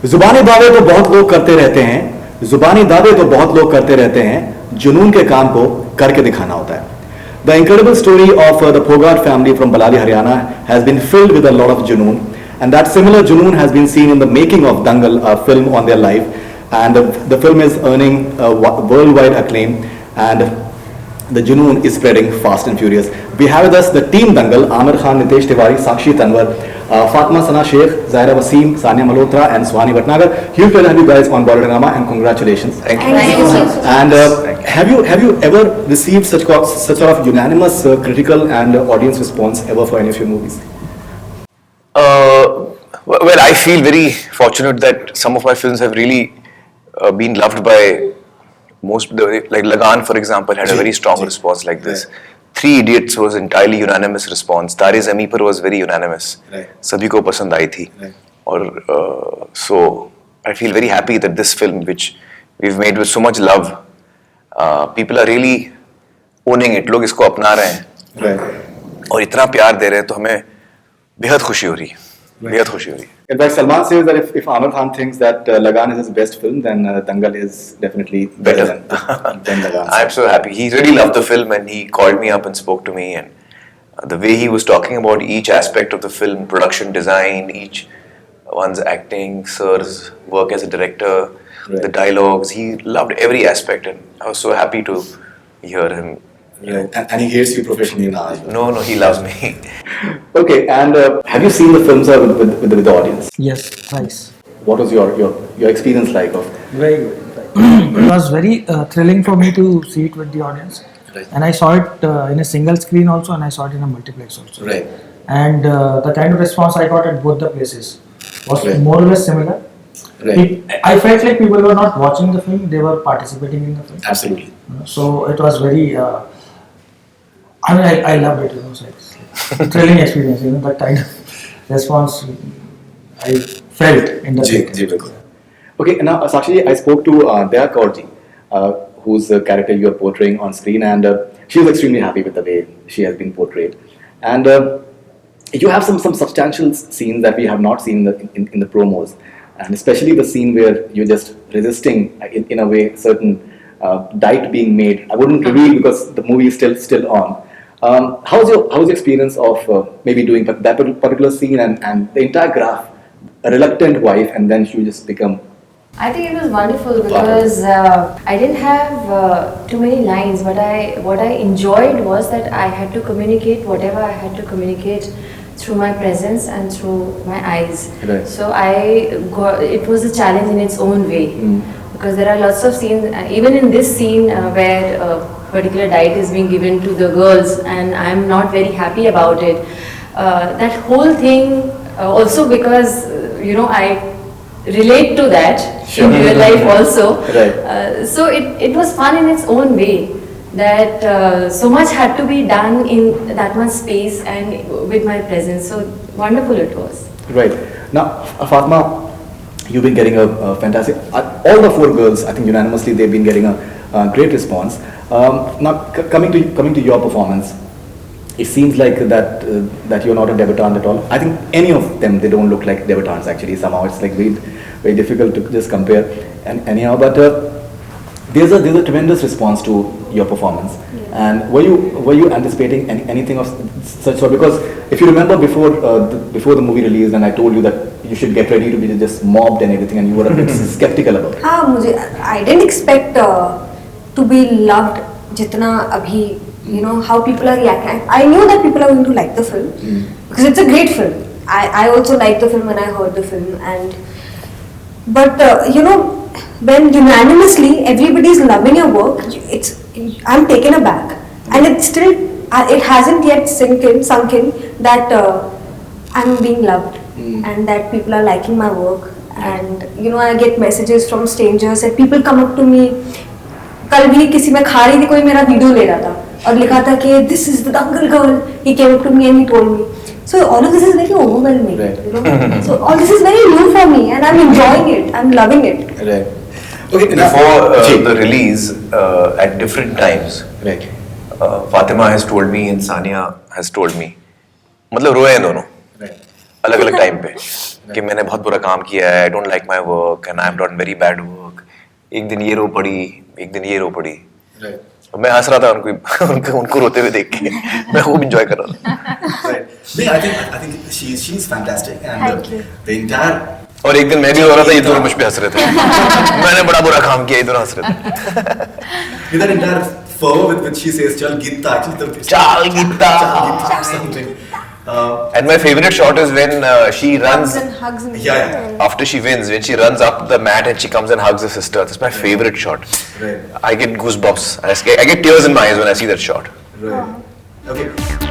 जुबानी दावे तो बहुत लोग करते रहते हैं, जुबानी दावे तो बहुत लोग करते रहते हैं, जुनून के काम को करके दिखाना होता है. The incredible story of the Phogart family from Balali, Haryana has been filled with a lot of junoon, and that similar junoon has been seen in the making of Dangal, a film on their life, and the film is earning worldwide acclaim, and the junoon is spreading fast and furious. We have with us the team Dangal: Aamir Khan, Nitesh Tiwari, Sakshi Tanwar, Fatima Sana Shaikh, Zaira, Wasim, Sanya Malhotra, and Suhani, Bhatnagar. Huge pleasure to have you guys on Bollywood Hungama, and congratulations. Thank you. And have you ever received such sort of unanimous critical and audience response ever for any of your movies? Well, I feel very fortunate that some of my films have really been loved by most. Like Lagan, for example, had a very strong response like this. Right. Three Idiots was entirely unanimous response. Tare Zameen Par was very unanimous. Right. Sabhi ko pasand aayi thi. Right. Or so I feel very happy that this film, which we've made with so much love, people are really owning it. लोग इसको अपना रहे हैं. Right. और इतना प्यार दे रहे हैं तो हमें बेहद खुशी हो रही है. बेहद खुशी हो रही है. In fact, Salman says that if Aamir Khan thinks that Lagan is his best film, then Dangal is definitely better than Lagan. I'm so happy. He really loved the film and he called me up and spoke to me, and the way he was talking about each aspect of the film, production design, each one's acting, Sir's work as a director, Right. the dialogues, he loved every aspect, and I was so happy to hear him. Right. And he hates you professionally now. No, he loves me. Okay, and have you seen the films with the audience? Yes, twice. What was your experience like of? Very good. It was very thrilling for me to see it with the audience. Right. And I saw it in a single screen also, and I saw it in a multiplex also. Right. And the kind of response I got at both the places was Right. more or less similar. Right. I felt like people were not watching the film, they were participating in the film. Absolutely. So it was very, I loved it, so it's like a thrilling experience, that kind of response I felt in the theatre. Okay, now Sakshi, I spoke to Daya Kaurji, whose character you are portraying on screen, and she was extremely happy with the way she has been portrayed. And you have some substantial scenes that we have not seen in the promos, and especially the scene where you're just resisting, in a way, certain diet being made. I wouldn't reveal because the movie is still on. How's your experience of maybe doing that particular scene and the entire graph, a reluctant wife, and then she just become? I think it was wonderful because I didn't have too many lines, but what I enjoyed was that I had to communicate whatever I had to communicate through my presence and through my eyes. Right. So it was a challenge in its own way, because there are lots of scenes, even in this scene where particular diet is being given to the girls and I'm not very happy about it. That whole thing, also because I relate to that in real life also. Right. So it was fun in its own way, that so much had to be done in that much space and with my presence. So wonderful it was. Right. Now, Fatima, you've been getting a fantastic. All the four girls, I think unanimously, they've been getting a great response. Now, coming to your performance, it seems like that you're not a debutante at all. I think any of them, they don't look like debutantes actually. Somehow it's like very difficult to just compare. And anyhow, but there's a tremendous response to your performance. Yeah. And were you anticipating anything of such sort? Because if you remember before the movie released, and I told you that you should get ready to be just mobbed and everything, and you were a bit skeptical about it. I didn't expect to be loved jitna abhi, how people are reacting. I knew that people are going to like the film because it's a great film. I also liked the film when I heard the film, but when unanimously everybody is loving your work, I'm taken aback, and it hasn't yet sunk in that I'm being loved and that people are liking my work, and I get messages from strangers and people come up to me. कल भी किसी में खा रही थी, कोई मेरा video ले रहा था और लिखा था कि this is the Dangal girl. He came up to me and he told me. So all of this is very overwhelming. Right. So all this is very new for me and I'm enjoying it. I'm loving it. Right. Okay. Before the release, at different times, right. Fatima has told me and Sanya has told me, मतलब रोए हैं दोनों. Right. अलग अलग time पे कि मैंने बहुत बुरा काम किया है, I don't like my work and I am dot very bad work. एक दिन ये रो पड़ी, एक दिन ये रो पड़ी. मैं हंस रहा था उनको रोते हुए देख के. मैं खूब इंजॉय कर रहा था. I think she's fantastic and Thank you. the entire. और एक दिन मैं भी रो रहा था, ये दोनों मुझ पे हंस रहे थे. मैंने बड़ा बुरा काम किया, ये दोनों हंस रहे थे. With that entire fervor with which she says "Chal Gita," actually Chal Gita. something. And my favorite shot is when she runs Hugs me. Yeah. after she wins, when she runs up the mat and she comes and hugs her sister. That's my favorite shot. Right. I get goosebumps. I get tears in my eyes when I see that shot. Right. Okay.